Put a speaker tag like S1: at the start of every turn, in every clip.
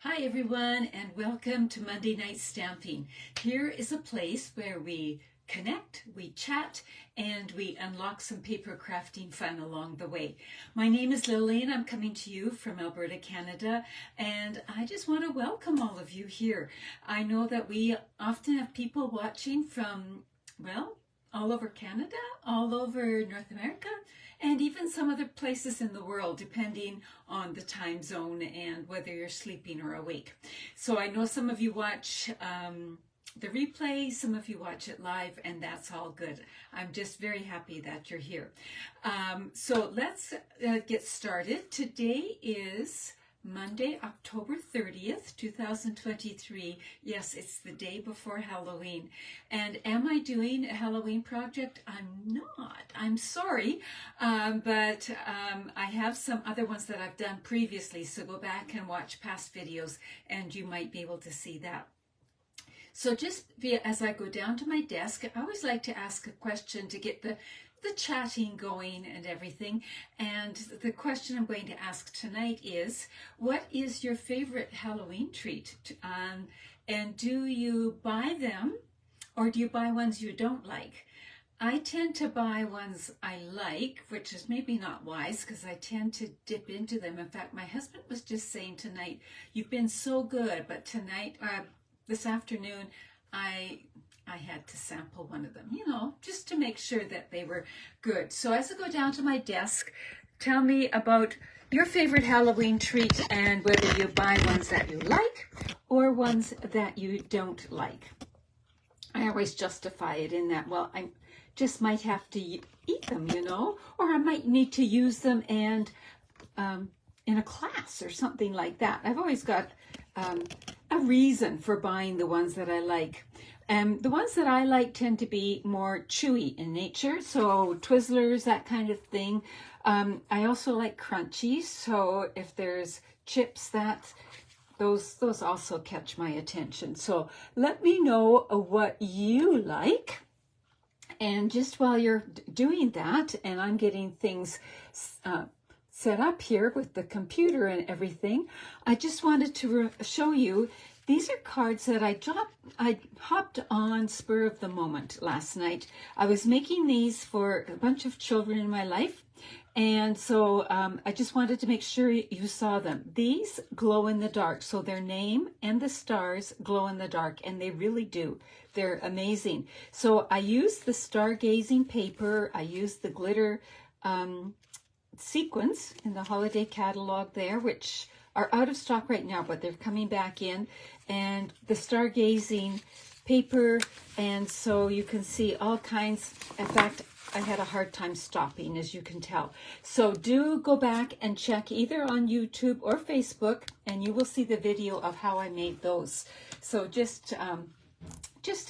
S1: Hi everyone, and welcome to Monday Night Stamping. Here is a place where we connect, we chat, and we unlock some paper crafting fun along the way. My name is Lily and I'm coming to you from Alberta, Canada, and I just want to welcome all of you here. I know that we often have people watching from, well, all over Canada, all over North America, and even some other places in the world, depending on the time zone and whether you're sleeping or awake. So I know some of you watch the replay, some of you watch it live, and that's all good. I'm just very happy that you're here. So let's get started. Today is Monday, October 30th, 2023. Yes, it's the day before Halloween. And am I doing a Halloween project? I'm not. I'm sorry. But I have some other ones that I've done previously. So go back and watch past videos and you might be able to see that. So just as I go down to my desk, I always like to ask a question to get the chatting going and everything. And the question I'm going to ask tonight is, what is your favorite Halloween treat? And do you buy them or do you buy ones you don't like? I tend to buy ones I like, which is maybe not wise because I tend to dip into them. In fact, my husband was just saying tonight, you've been so good, but tonight, this afternoon, I had to sample one of them, just to make sure that they were good. So as I go down to my desk, tell me about your favorite Halloween treat and whether you buy ones that you like or ones that you don't like. I always justify it in that, well, I just might have to eat them, or I might need to use them and in a class or something like that. I've always got a reason for buying the ones that I like. The ones that I like tend to be more chewy in nature, so Twizzlers, that kind of thing. I also like crunchies, so if there's chips, those also catch my attention. So let me know what you like. And just while you're doing that, and I'm getting things set up here with the computer and everything, I just wanted to show you. These are cards that I hopped on spur of the moment last night. I was making these for a bunch of children in my life, and so I just wanted to make sure you saw them. These glow in the dark, so their name and the stars glow in the dark, and they really do. They're amazing. So I used the stargazing paper. I used the glitter sequins in the holiday catalog there, which are out of stock right now, but they're coming back in, and the stargazing paper, and so you can see all kinds. In fact, I had a hard time stopping, as you can tell. So do go back and check either on YouTube or Facebook, and you will see the video of how I made those. So just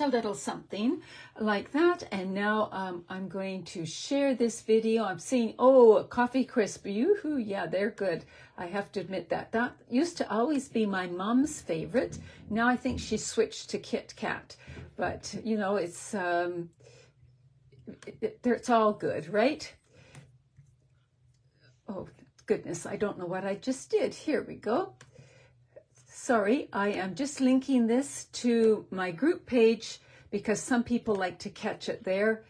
S1: a little something like that. And now I'm going to share this video. I'm seeing, a coffee crisp. Yoo-hoo, yeah, they're good. I have to admit that. That used to always be my mom's favorite. Now I think she switched to Kit Kat. But, it's it's all good, right? Oh, goodness, I don't know what I just did. Here we go. Sorry, I am just linking this to my group page because some people like to catch it there,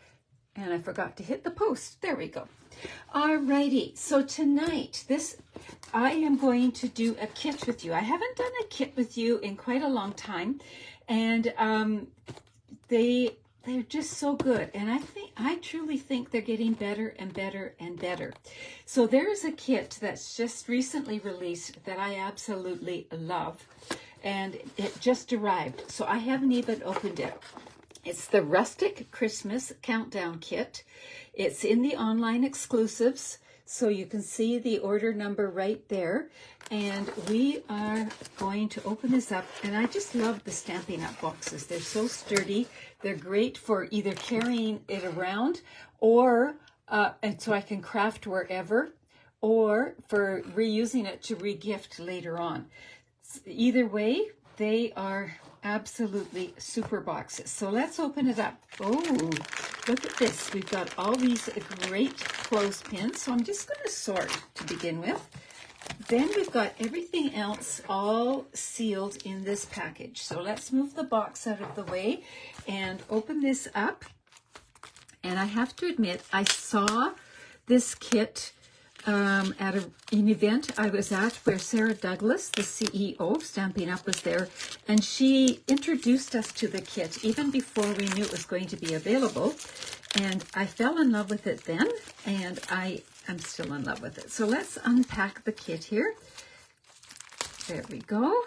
S1: and I forgot to hit the post. There we go. Alrighty, so tonight, I am going to do a kit with you. I haven't done a kit with you in quite a long time, and they're just so good, and I truly think they're getting better and better and better. So there's a kit that's just recently released that I absolutely love, and it just arrived, so I haven't even opened it. It's the Rustic Christmas Countdown Kit. It's in the online exclusives, so you can see the order number right there. And we are going to open this up. And I just love the Stampin' Up! Boxes. They're so sturdy. They're great for either carrying it around or, and so I can craft wherever, or for reusing it to regift later on. Either way, they are absolutely super boxes. So let's open it up. Oh, look at this. We've got all these great clothespins. So I'm just going to sort to begin with. Then we've got everything else all sealed in this package. So let's move the box out of the way and open this up. And I have to admit, I saw this kit at an event I was at where Sarah Douglas, the CEO of Stampin' Up, was there, and she introduced us to the kit even before we knew it was going to be available. And I fell in love with it then, and I am still in love with it. So let's unpack the kit here. There we go.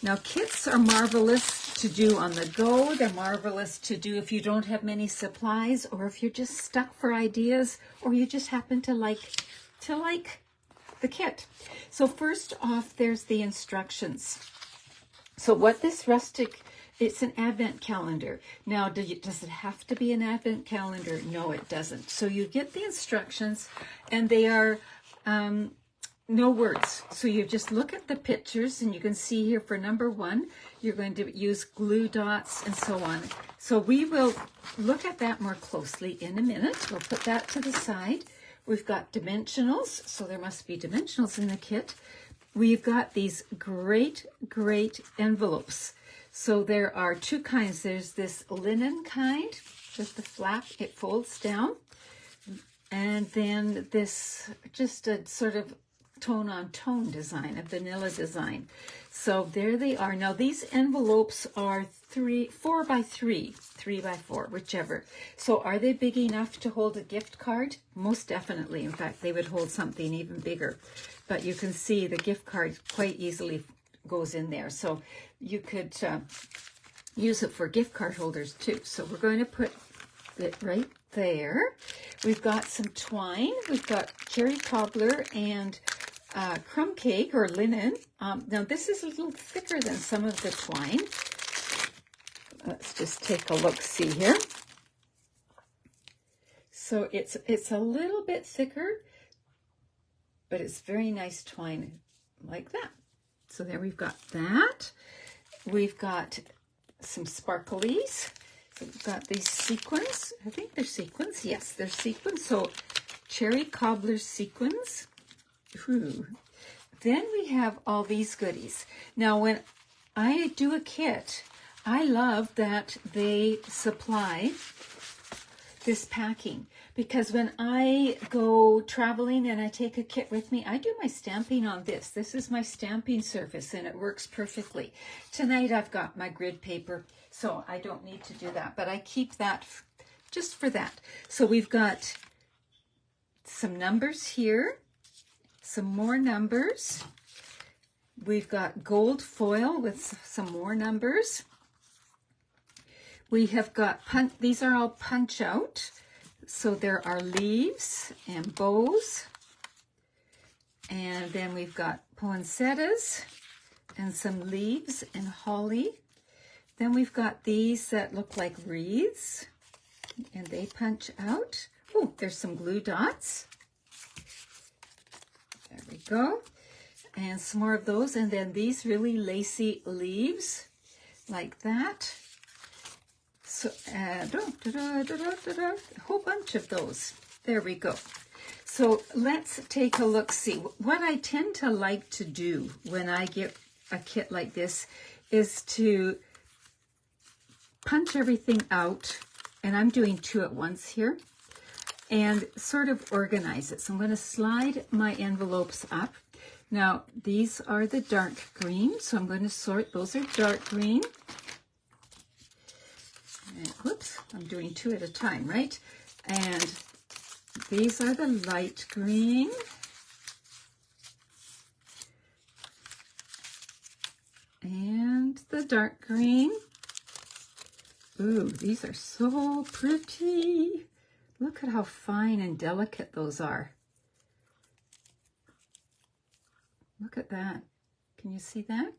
S1: Now, kits are marvelous to do on the go. They're marvelous to do if you don't have many supplies, or if you're just stuck for ideas, or you just happen to like the kit. So first off, there's the instructions. So what this Rustic, it's an advent calendar. Now, does it have to be an advent calendar? No, it doesn't. So you get the instructions, and they are no words. So you just look at the pictures, and you can see here for number 1, you're going to use glue dots and so on. So we will look at that more closely in a minute. We'll put that to the side. We've got dimensionals, so there must be dimensionals in the kit. We've got these great envelopes. So there are 2 kinds. There's this linen kind with the flap, it folds down. And then this, just a sort of tone-on-tone design, a vanilla design. So there they are. Now these envelopes are 4 by 3, 3 by 4, whichever. So are they big enough to hold a gift card? Most definitely. In fact, they would hold something even bigger. But you can see the gift card quite easily goes in there. So you could use it for gift card holders too. So we're going to put it right there. We've got some twine. We've got cherry cobbler and crumb cake or linen. Now this is a little thicker than some of the twine. Let's just take a look, see here. So it's a little bit thicker, but it's very nice twine like that. So there we've got that. We've got some sparklies. So we've got these sequins. I think they're sequins. Yes, they're sequins. So cherry cobbler sequins. Ooh. Then we have all these goodies. Now, when I do a kit, I love that they supply this packing, because when I go traveling and I take a kit with me, I do my stamping on this. This is my stamping surface, and it works perfectly. Tonight I've got my grid paper, so I don't need to do that, but I keep that just for that. So we've got some numbers here, some more numbers. We've got gold foil with some more numbers. We have got, these are all punch out. So there are leaves and bows. And then we've got poinsettias and some leaves and holly. Then we've got these that look like wreaths, and they punch out. Oh, there's some glue dots. There we go. And some more of those. And then these really lacy leaves like that. So a whole bunch of those. There we go. So let's take a look, see. What I tend to like to do when I get a kit like this is to punch everything out, and I'm doing 2 at once here, and sort of organize it. So I'm going to slide my envelopes up. Now, these are the dark green, so I'm going to sort. Those are dark green. And, whoops, I'm doing 2 at a time, right? And these are the light green. And the dark green. Ooh, these are so pretty. Look at how fine and delicate those are. Look at that. Can you see that?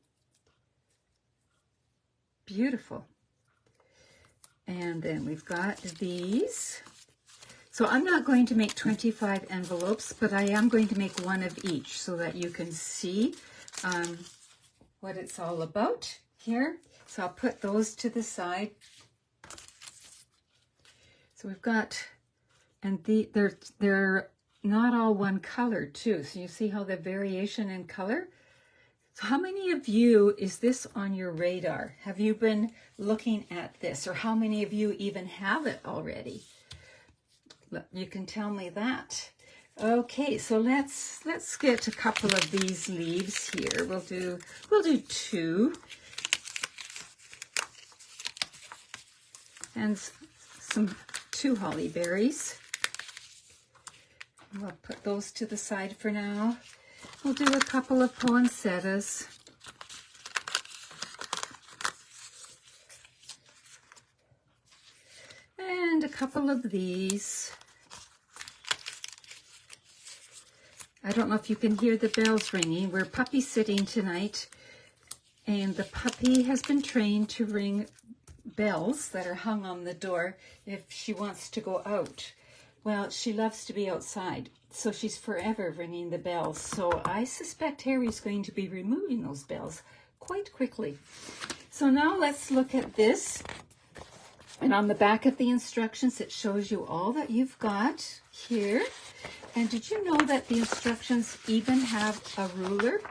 S1: Beautiful. And then we've got these. So I'm not going to make 25 envelopes, but I am going to make 1 of each so that you can see what it's all about here. So I'll put those to the side. So we've got, and they're not all one color too. So you see how the variation in color? So how many of you, is this on your radar? Have you been looking at this? Or how many of you even have it already? You can tell me that. Okay, so let's get a couple of these leaves here. We'll do 2. And some 2 holly berries. We'll put those to the side for now. We'll do a couple of poinsettias. And a couple of these. I don't know if you can hear the bells ringing. We're puppy sitting tonight, and the puppy has been trained to ring bells that are hung on the door if she wants to go out. Well, she loves to be outside, so she's forever ringing the bells. So I suspect Harry's going to be removing those bells quite quickly. So now let's look at this. And on the back of the instructions, it shows you all that you've got here. And did you know that the instructions even have a ruler?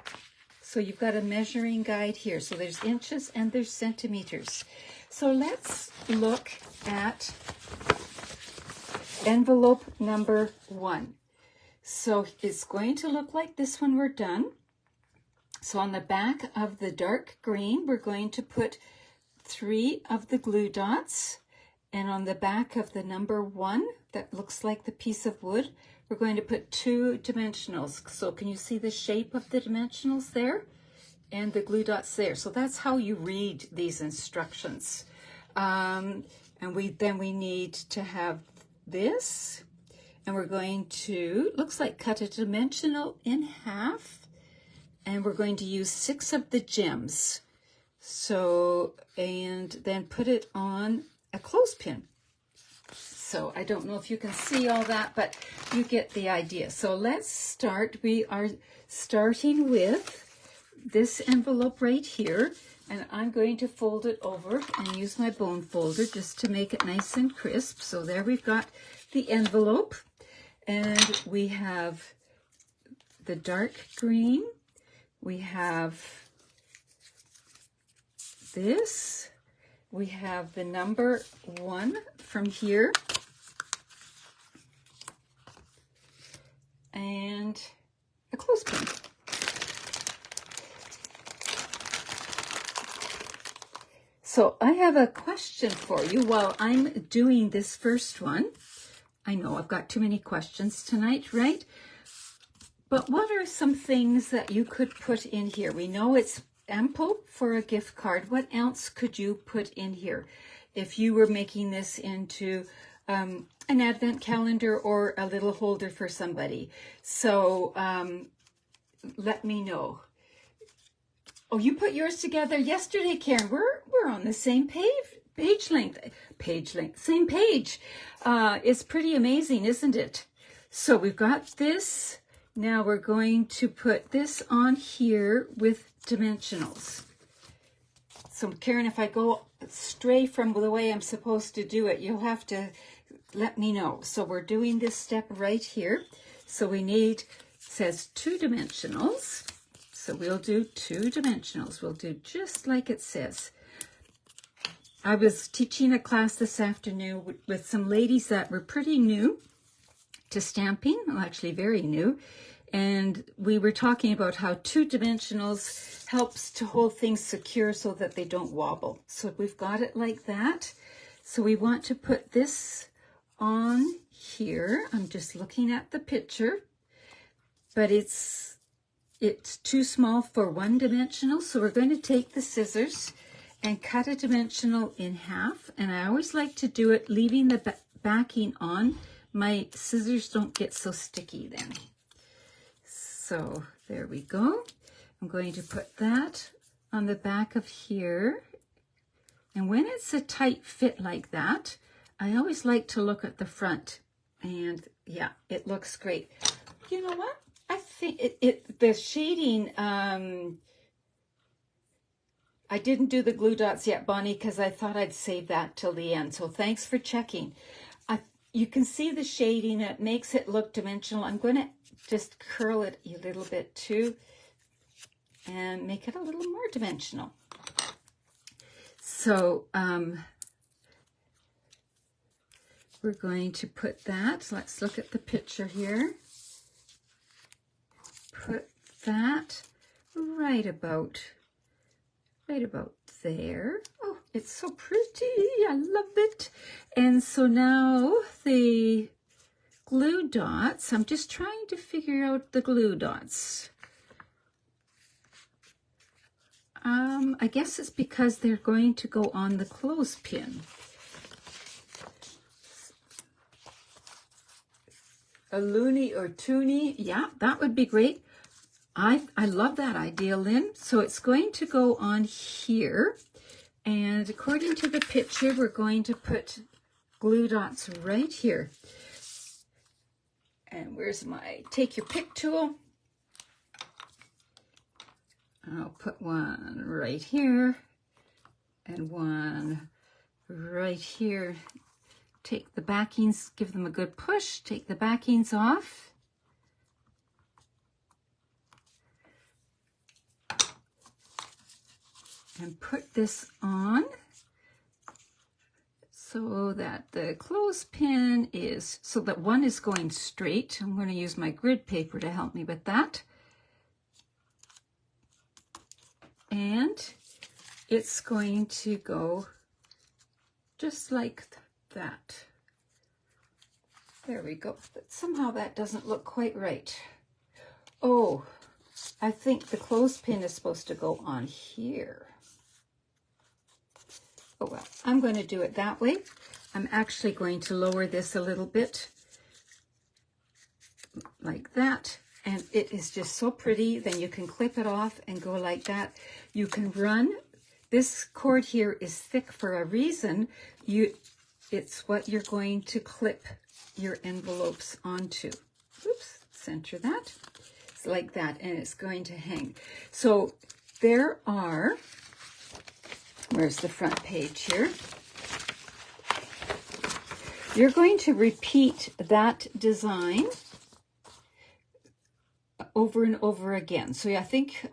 S1: So you've got a measuring guide here. So there's inches and there's centimeters. So let's look at envelope number 1. So it's going to look like this when we're done. So on the back of the dark green, we're going to put 3 of the glue dots. And on the back of the number 1, that looks like the piece of wood, we're going to put 2 dimensionals. So can you see the shape of the dimensionals there? And the glue dots there. So that's how you read these instructions. And then we need to have this. And we're going to, looks like cut a dimensional in half. And we're going to use 6 of the gems. So, and then put it on a clothespin. So I don't know if you can see all that, but you get the idea. So let's start. We are starting with this envelope right here, and I'm going to fold it over and use my bone folder just to make it nice and crisp. So there we've got the envelope, and we have the dark green. We have this. We have the number 1 from here. And a clothespin. So I have a question for you while I'm doing this first one. I know I've got too many questions tonight, right? But what are some things that you could put in here? We know it's ample for a gift card. What else could you put in here if you were making this into an advent calendar or a little holder for somebody? So let me know. Oh, you put yours together yesterday, Karen. We're on the same page length, same page. It's pretty amazing, isn't it? So we've got this. Now we're going to put this on here with dimensionals. So Karen, if I go stray from the way I'm supposed to do it, you'll have to let me know. So we're doing this step right here. So we need, it says 2 dimensionals. So we'll do 2 dimensionals. We'll do just like it says. I was teaching a class this afternoon with some ladies that were pretty new to stamping, well, actually very new. And we were talking about how 2 dimensionals helps to hold things secure so that they don't wobble. So we've got it like that. So we want to put this on here. I'm just looking at the picture, but it's too small for 1 dimensional. So we're going to take the scissors and cut a dimensional in half. And I always like to do it leaving the backing on. My scissors don't get so sticky then. So there we go. I'm going to put that on the back of here. And when it's a tight fit like that, I always like to look at the front. And yeah, it looks great. You know what? I think the shading, I didn't do the glue dots yet, Bonnie, because I thought I'd save that till the end. So thanks for checking. you can see the shading. It makes it look dimensional. I'm going to just curl it a little bit too and make it a little more dimensional. So we're going to put that. Let's look at the picture here. Put that right about there. Oh, it's so pretty. I love it. And so now the glue dots, I'm just trying to figure out the glue dots. I guess it's because they're going to go on the clothespin. A loony or toonie, yeah, that would be great. I love that idea, Lynn. So it's going to go on here. And according to the picture, we're going to put glue dots right here. And where's my take your pick tool? I'll put one right here and one right here. Take the backings, give them a good push, take the backings off. And put this on so that the clothespin is, so that one is going straight. I'm going to use my grid paper to help me with that. And it's going to go just like that. There we go. But somehow that doesn't look quite right. Oh, I think the clothespin is supposed to go on here. Oh well, I'm going to do it that way. I'm actually going to lower this a little bit like that. And it is just so pretty. Then you can clip it off and go like that. You can run. This cord here is thick for a reason. It's what you're going to clip your envelopes onto. Oops, center that. It's like that, and it's going to hang. So there are, where's the front page here? You're going to repeat that design over and over again. So I think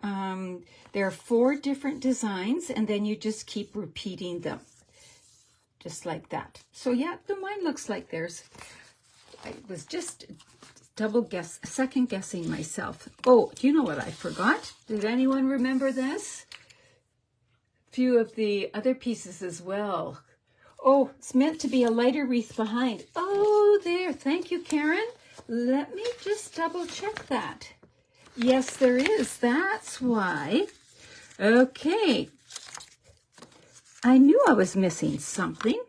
S1: there are 4 different designs, and then you just keep repeating them. Just like that. So yeah, mine looks like theirs. I was just second guessing myself. Oh, do you know what I forgot? Did anyone remember this? A few of the other pieces as well. Oh, it's meant to be a lighter wreath behind. Oh, there. Thank you, Karen. Let me just double check that. Yes, there is. That's why. Okay. I knew I was missing something.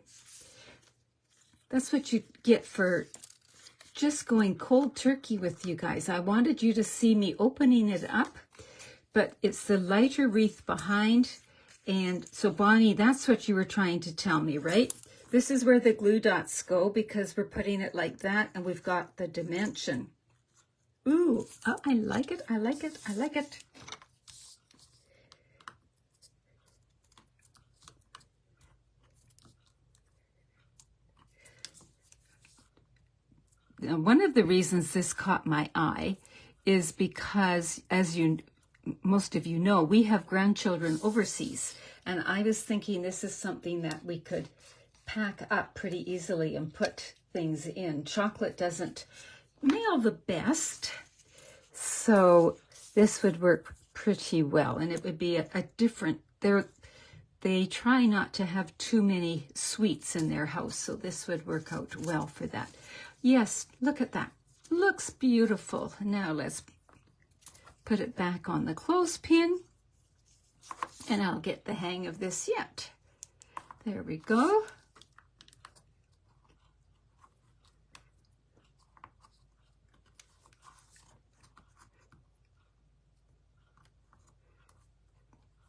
S1: That's what you get for just going cold turkey with you guys. I wanted you to see me opening it up, but it's the lighter wreath behind. And so, Bonnie, that's what you were trying to tell me, right? This is where the glue dots go because we're putting it like that, and we've got the dimension. Ooh, oh, I like it. I like it. I like it. Now, one of the reasons this caught my eye is because, as most of you know, we have grandchildren overseas. And I was thinking this is something that we could pack up pretty easily and put things in. Chocolate doesn't mail the best, so this would work pretty well. And it would be a different, they try not to have too many sweets in their house, so this would work out well for that. Yes, look at that. Looks beautiful. Now let's put it back on the clothespin, and I'll get the hang of this yet. There we go.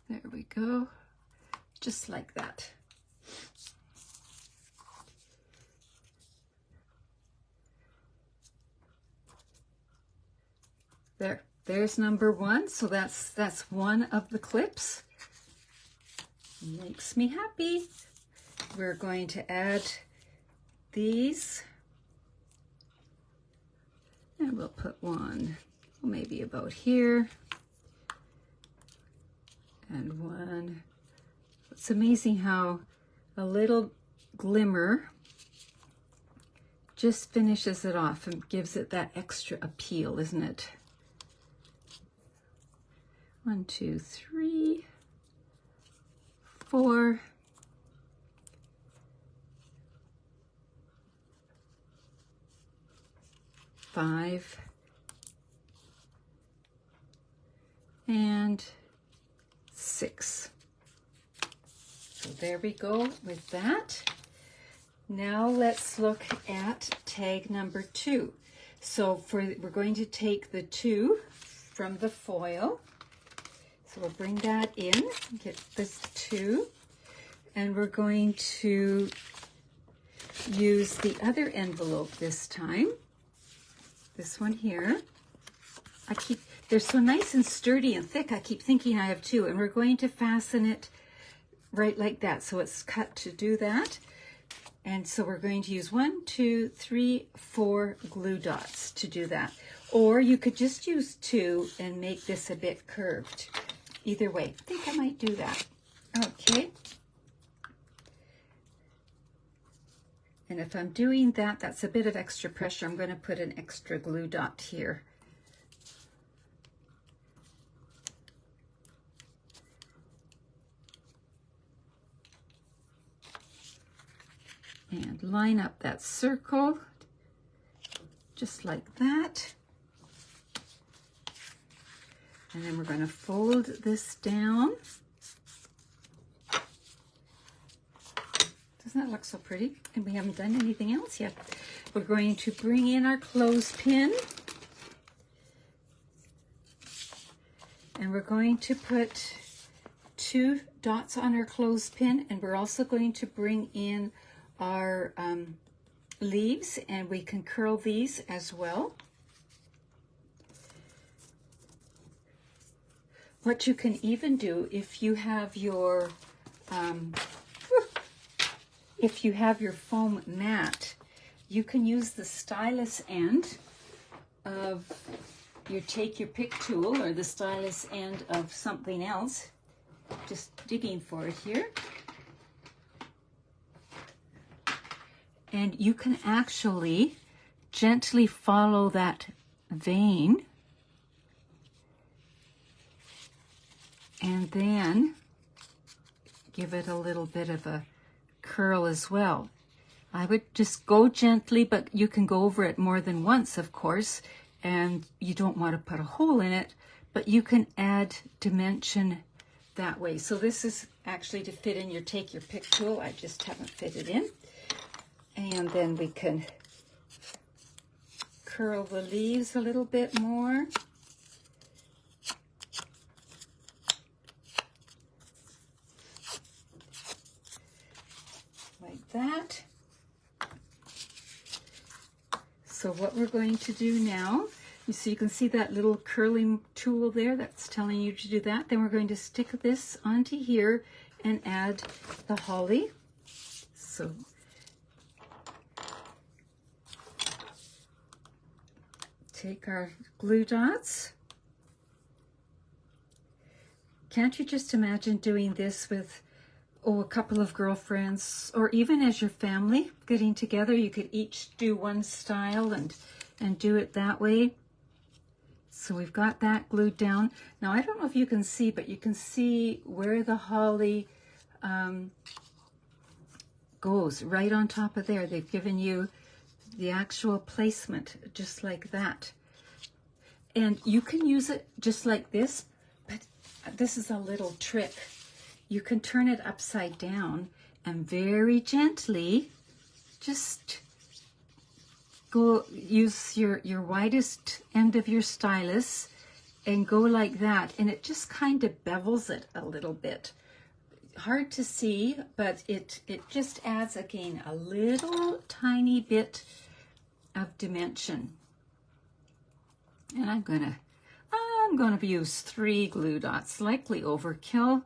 S1: There we go. Just like that. There's number 1. So that's one of the clips. Makes me happy. We're going to add these And we'll put one maybe about here. And one. It's amazing how a little glimmer just finishes it off and gives it that extra appeal, isn't it? 1, 2, 3, 4. 5. And 6. So there we go with that. Now let's look at tag number 2. So we're going to take the 2 from the foil. So we'll bring that in, get this 2, and we're going to use the other envelope this time. This one here. They're so nice and sturdy and thick, I keep thinking I have 2, and we're going to fasten it right like that. So it's cut to do that. And so we're going to use 1, 2, 3, 4 glue dots to do that. Or you could just use 2 and make this a bit curved. Either way, I think I might do that. Okay. And if I'm doing that, that's a bit of extra pressure. I'm going to put an extra glue dot here. And line up that circle, just like that. And then we're going to fold this down. Doesn't that look so pretty? And we haven't done anything else yet. We're going to bring in our clothespin. And we're going to put 2 dots on our clothespin. And we're also going to bring in our leaves, and we can curl these as well. What you can even do if you have your foam mat, you can use the stylus end of your take your pick tool or the stylus end of something else. Just digging for it here. And you can actually gently follow that vein and then give it a little bit of a curl as well. I would just go gently, but you can go over it more than once, of course, and you don't want to put a hole in it, but you can add dimension that way. So this is actually to fit in your take your pick tool. I just haven't fit it in. And then we can curl the leaves a little bit more. Like that. So what we're going to do now, you can see that little curling tool there that's telling you to do that. Then we're going to stick this onto here and add the holly. So take our glue dots. Can't you just imagine doing this with, a couple of girlfriends, or even as your family getting together? You could each do one style and do it that way. So we've got that glued down. Now I don't know if you can see, but you can see where the holly goes right on top of there. They've given you the actual placement just like that. And you can use it just like this, but this is a little trick. You can turn it upside down and very gently just go use your widest end of your stylus and go like that, and it just kind of bevels it a little bit. Hard to see, but it just adds again a little tiny bit of dimension. And I'm gonna use 3 glue dots, likely overkill,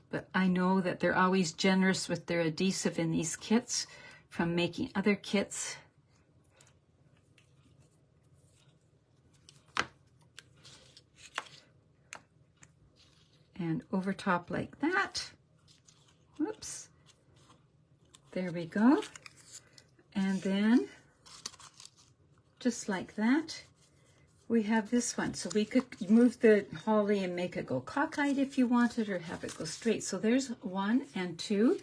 S1: but I know that they're always generous with their adhesive in these kits from making other kits. and over top like that. Whoops. There we go. And then just like that, we have this one. So we could move the holly and make it go cockeyed if you wanted, or have it go straight. So there's 1 and 2.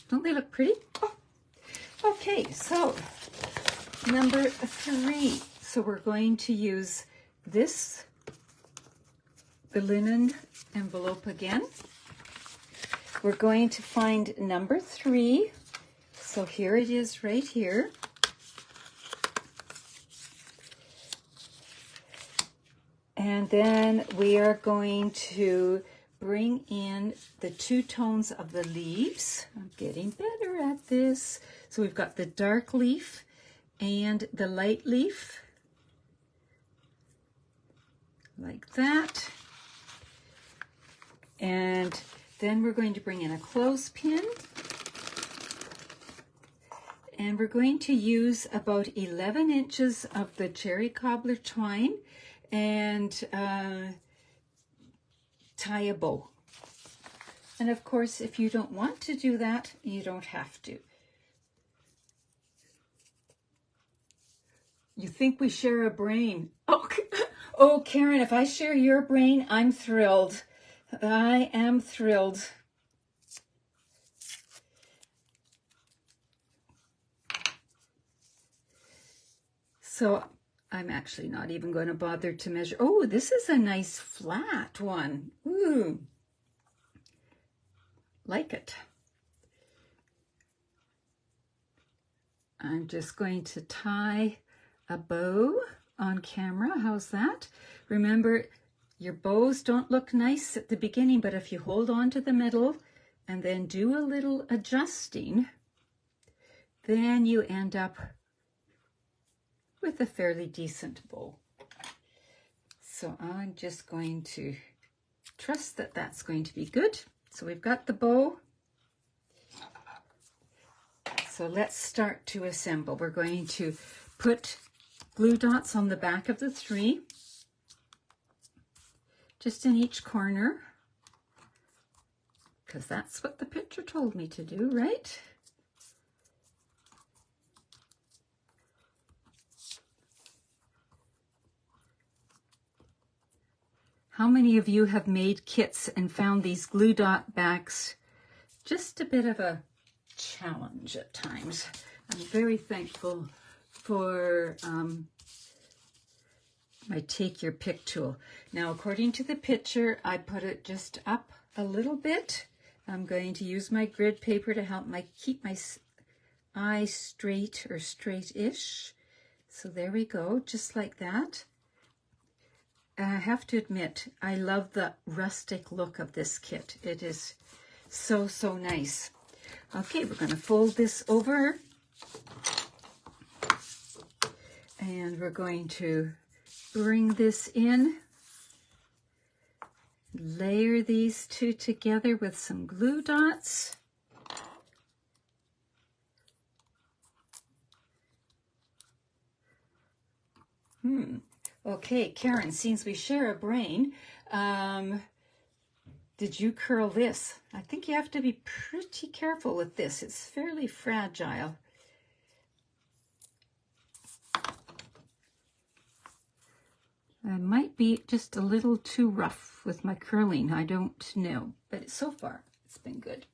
S1: Don't they look pretty? Oh. Okay, so number 3. So we're going to use this, the linen envelope again. We're going to find number 3. So here it is right here. And then we are going to bring in the 2 tones of the leaves. I'm getting better at this. So we've got the dark leaf and the light leaf, like that. And then we're going to bring in a clothespin. And we're going to use about 11 inches of the cherry cobbler twine and tie a bow. And of course, if you don't want to do that, you don't have to. You think we share a brain. Oh, Karen, if I share your brain, I'm thrilled. I am thrilled. So I'm actually not even going to bother to measure. Oh, this is a nice flat one. Ooh, like it. I'm just going to tie a bow on camera. How's that? Remember, your bows don't look nice at the beginning, but if you hold on to the middle and then do a little adjusting, then you end up with a fairly decent bow. So I'm just going to trust that that's going to be good. So we've got the bow. So let's start to assemble. We're going to put glue dots on the back of the 3, just in each corner, because that's what the picture told me to do, right? How many of you have made kits and found these glue dot backs just a bit of a challenge at times? I'm very thankful for my Take Your Pick tool. Now, according to the picture, I put it just up a little bit. I'm going to use my grid paper to help keep my eye straight or straight-ish. So there we go, just like that. I have to admit, I love the rustic look of this kit. It is so, so nice. Okay, we're going to fold this over. And we're going to bring this in. Layer these 2 together with some glue dots. Okay, Karen, since we share a brain, did you curl this? I think you have to be pretty careful with this. It's fairly fragile. I might be just a little too rough with my curling. I don't know, but so far it's been good.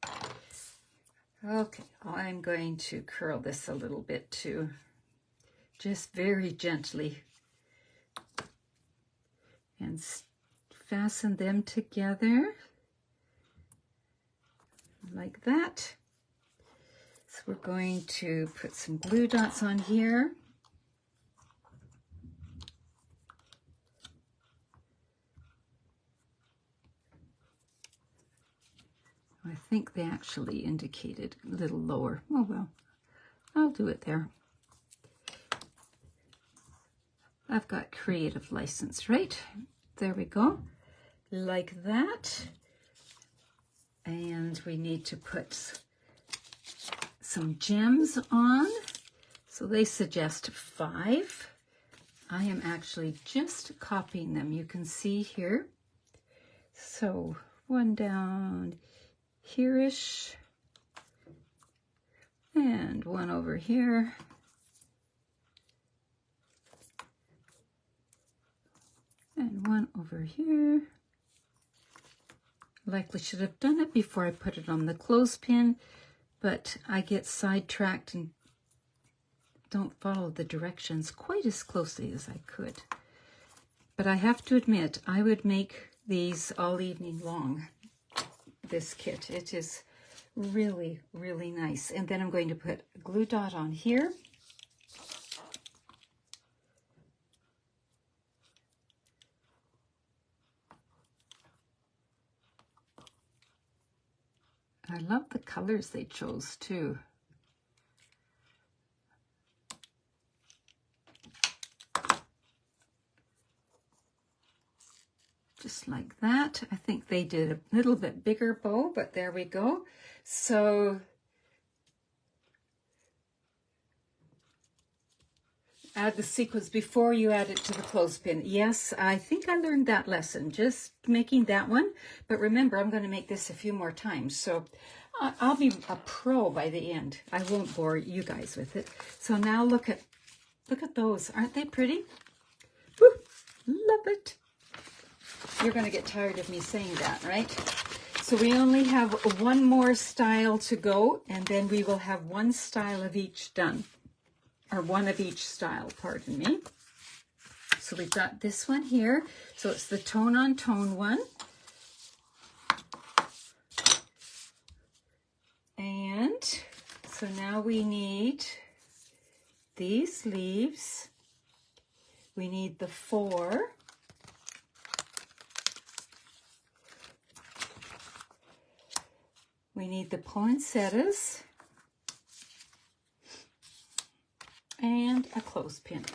S1: Okay, I'm going to curl this a little bit too, just very gently. And fasten them together like that. So we're going to put some glue dots on here. I think they actually indicated a little lower. Oh well, I'll do it there. I've got creative license, right? There we go, like that. And we need to put some gems on. So they suggest 5. I am actually just copying them. You can see here So one down here-ish, and one over here. And one over here. Likely should have done it before I put it on the clothespin, but I get sidetracked and don't follow the directions quite as closely as I could. But I have to admit, I would make these all evening long, this kit. It is really, really nice. And then I'm going to put a glue dot on here. I love the colors they chose too. Just like that. I think they did a little bit bigger bow, but there we go. So add the sequins before you add it to the clothespin. Yes, I think I learned that lesson, just making that one. But remember, I'm going to make this a few more times. So I'll be a pro by the end. I won't bore you guys with it. So now look at those. Aren't they pretty? Woo, love it. You're going to get tired of me saying that, right? So we only have one more style to go, and then we will have one style of each done. Or one of each style, pardon me. So we've got this one here. So it's the tone on tone one. And so now we need these leaves. We need the 4. We need the poinsettias and a clothespin.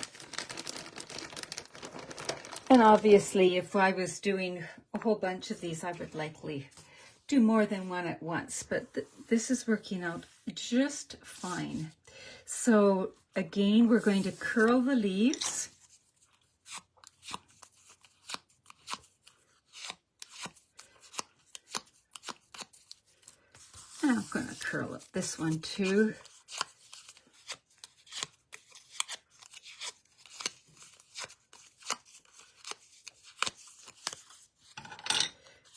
S1: And obviously, if I was doing a whole bunch of these, I would likely do more than one at once, but this is working out just fine. So again, we're going to curl the leaves. I'm going to curl up this one too.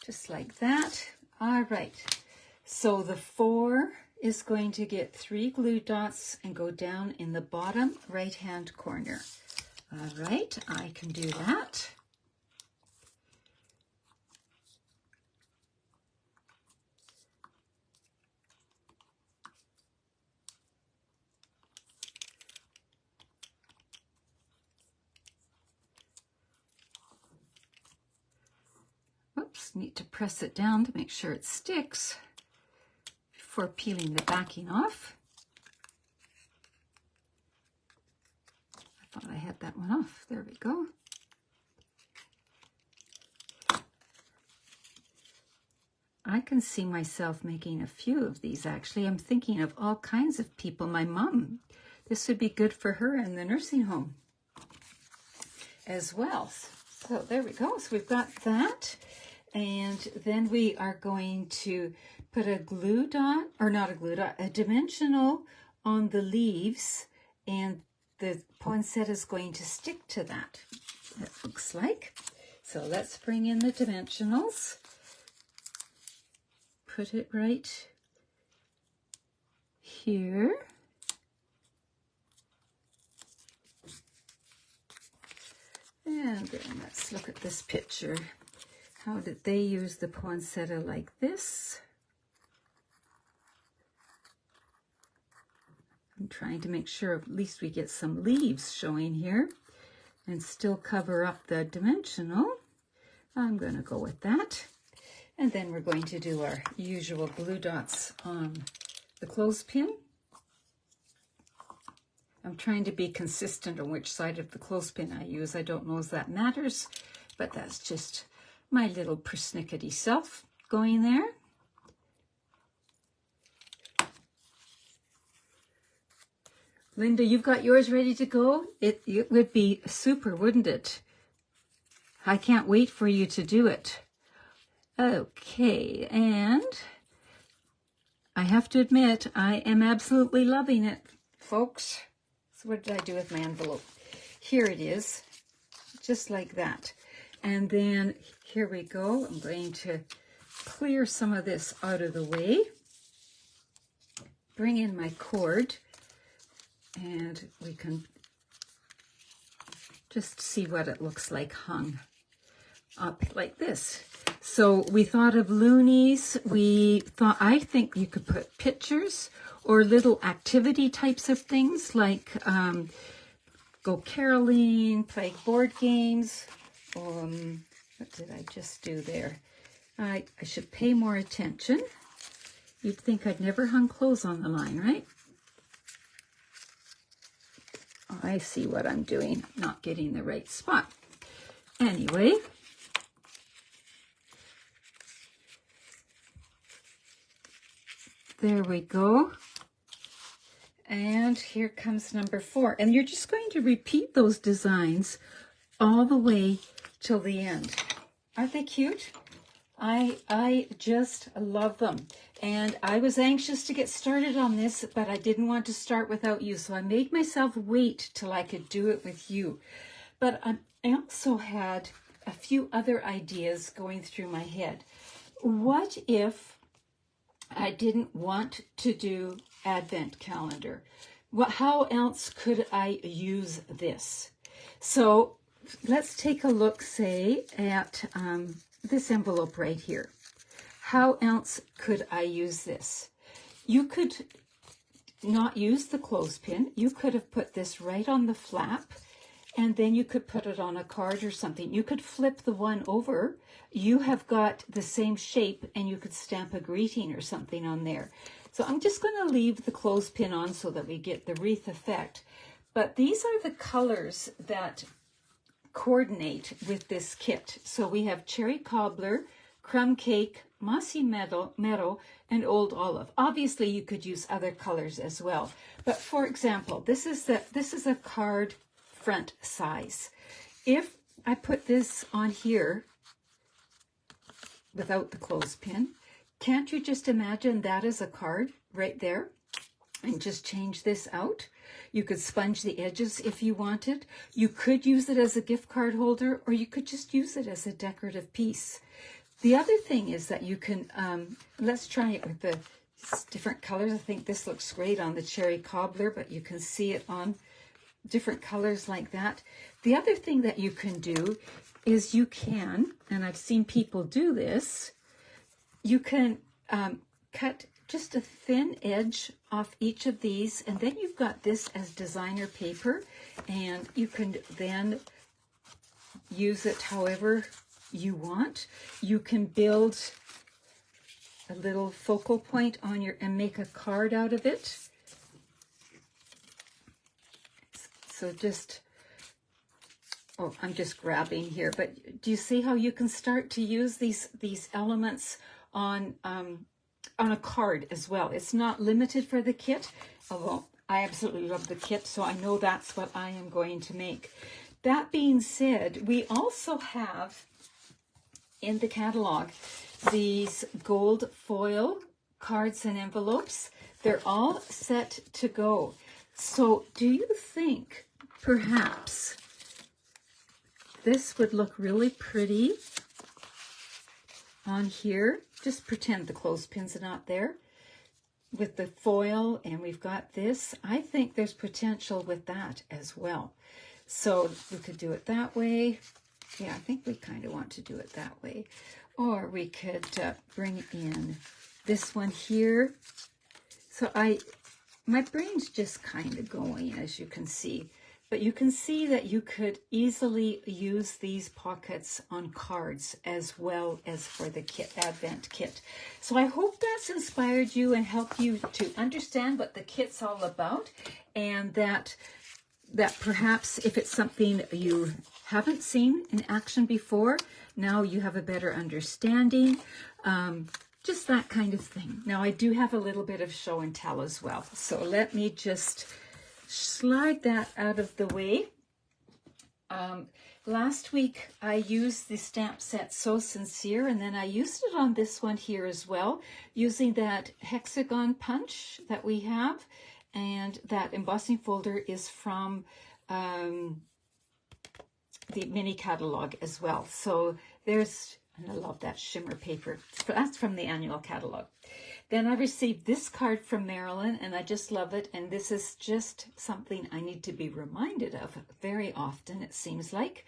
S1: Just like that. All right. So the 4 is going to get 3 glue dots and go down in the bottom right-hand corner. All right, I can do that. Oops, need to press it down to make sure it sticks before peeling the backing off. I thought I had that one off. There we go. I can see myself making a few of these actually. I'm thinking of all kinds of people. My mom, this would be good for her in the nursing home as well. So there we go. So we've got that. And then we are going to put a glue dot, or not a glue dot, a dimensional on the leaves, and the poinsettia is going to stick to that, it looks like. So let's bring in the dimensionals. Put it right here. And then let's look at this picture. How did they use the poinsettia like this? I'm trying to make sure at least we get some leaves showing here and still cover up the dimensional. I'm going to go with that. And then we're going to do our usual glue dots on the clothespin. I'm trying to be consistent on which side of the clothespin I use. I don't know if that matters, but that's just my little persnickety self going there. Linda, you've got yours ready to go? It would be super, wouldn't it? I can't wait for you to do it. Okay, and I have to admit, I am absolutely loving it, folks. So what did I do with my envelope? Here it is, just like that. And then here we go. I'm going to clear some of this out of the way. Bring in my cord, and we can just see what it looks like hung up like this. So we thought of loonies. I think you could put pictures or little activity types of things like go caroling, play board games. What did I just do there? I should pay more attention. You'd think I'd never hung clothes on the line, right? Oh, I see what I'm doing, not getting the right spot. Anyway, there we go. And here comes number 4. And you're just going to repeat those designs all the way till the end. Aren't they cute? I just love them. And I was anxious to get started on this, but I didn't want to start without you. So I made myself wait till I could do it with you. But I also had a few other ideas going through my head. What if I didn't want to do Advent calendar? How else could I use this? So let's take a look, say, at this envelope right here. How else could I use this? You could not use the clothespin. You could have put this right on the flap, and then you could put it on a card or something. You could flip the one over. You have got the same shape, and you could stamp a greeting or something on there. So I'm just going to leave the clothespin on so that we get the wreath effect. But these are the colors that coordinate with this kit. So we have cherry cobbler, crumb cake, mossy meadow, and old olive. Obviously, you could use other colors as well. But for example, this is a card front size. If I put this on here without the clothespin, can't you just imagine that as a card right there? And just change this out. You could sponge the edges if you wanted. You could use it as a gift card holder, or you could just use it as a decorative piece. The other thing is that you can, let's try it with the different colors. I think this looks great on the cherry cobbler, but you can see it on different colors like that. The other thing that you can do is you can, and I've seen people do this, you can cut just a thin edge off each of these, and then you've got this as designer paper, and you can then use it however you want. You can build a little focal point on your and make a card out of it. So just, oh, I'm just grabbing here, but do you see how you can start to use these elements on a card as well? It's not limited for the kit, although I absolutely love the kit, so I know that's what I am going to make. That being said, we also have in the catalog these gold foil cards and envelopes. They're all set to go. So do you think perhaps this would look really pretty on here? Just pretend the clothespins are not there. With the foil, and we've got this. I think there's potential with that as well. So we could do it that way. Yeah, I think we kind of want to do it that way. Or we could bring in this one here. So my brain's just kind of going, as you can see. But you can see that you could easily use these pockets on cards as well as for the kit, Advent kit. So I hope that's inspired you and helped you to understand what the kit's all about, and that perhaps if it's something you haven't seen in action before, now you have a better understanding. Just that kind of thing. Now I do have a little bit of show and tell as well. So let me just slide that out of the way. Last week I used the stamp set So Sincere, and then I used it on this one here as well, using that hexagon punch that we have, and that embossing folder is from the mini catalog as well. So there's, and I love that shimmer paper. That's from the annual catalog. Then I received this card from Marilyn, and I just love it. And this is just something I need to be reminded of very often, it seems like.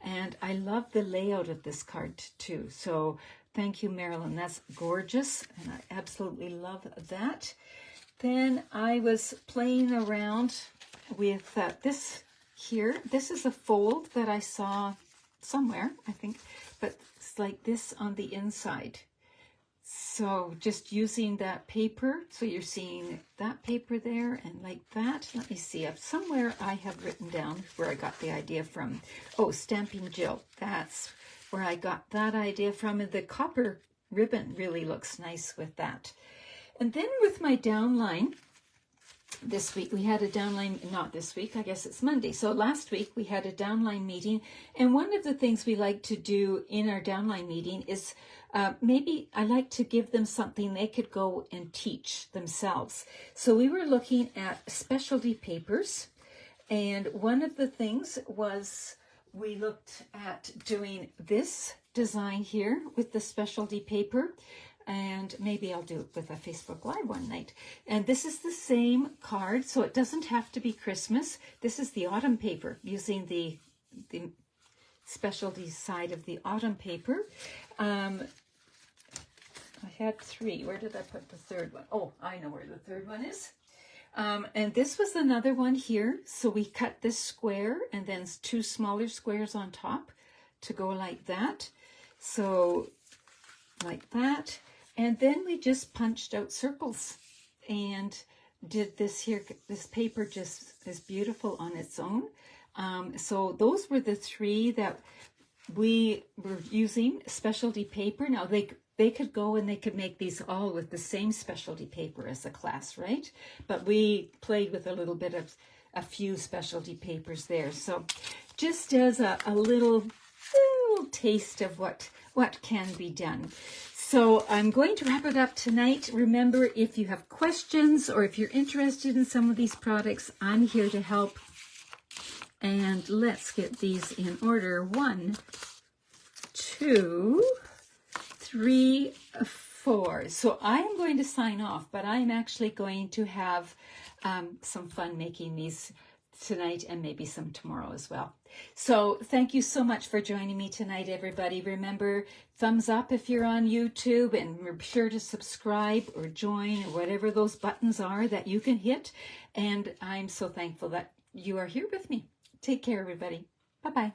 S1: And I love the layout of this card too. So thank you, Marilyn. That's gorgeous, and I absolutely love that. Then I was playing around with this here. This is a fold that I saw somewhere, I think, but it's like this on the inside. So just using that paper, so you're seeing that paper there and like that. Let me see, somewhere I have written down where I got the idea from. Oh, Stamping Jill, that's where I got that idea from. And the copper ribbon really looks nice with that. And then with my downline, this week we had a downline, not this week, I guess it's Monday. So last week we had a downline meeting, and one of the things we like to do in our downline meeting is maybe I like to give them something they could go and teach themselves. So we were looking at specialty papers, and one of the things was we looked at doing this design here with the specialty paper. And maybe I'll do it with a Facebook Live one night. And this is the same card, so it doesn't have to be Christmas. This is the autumn paper, using the specialty side of the autumn paper. I had three. Where did I put the third one? Oh, I know where the third one is. And this was another one here. So we cut this square and then two smaller squares on top to go like that. So like that. And then we just punched out circles and did this here. This paper just is beautiful on its own. So those were the three that we were using, specialty paper. Now they could go and they could make these all with the same specialty paper as a class, right? But we played with a little bit of a few specialty papers there. So just as a little taste of what can be done. So I'm going to wrap it up tonight. Remember, if you have questions or if you're interested in some of these products, I'm here to help. And let's get these in order. 1, 2, 3, 4. So I am going to sign off, but I'm actually going to have some fun making these tonight and maybe some tomorrow as well. So thank you so much for joining me tonight, everybody. Remember, thumbs up if you're on YouTube, and be sure to subscribe or join or whatever those buttons are that you can hit. And I'm so thankful that you are here with me. Take care, everybody. Bye-bye.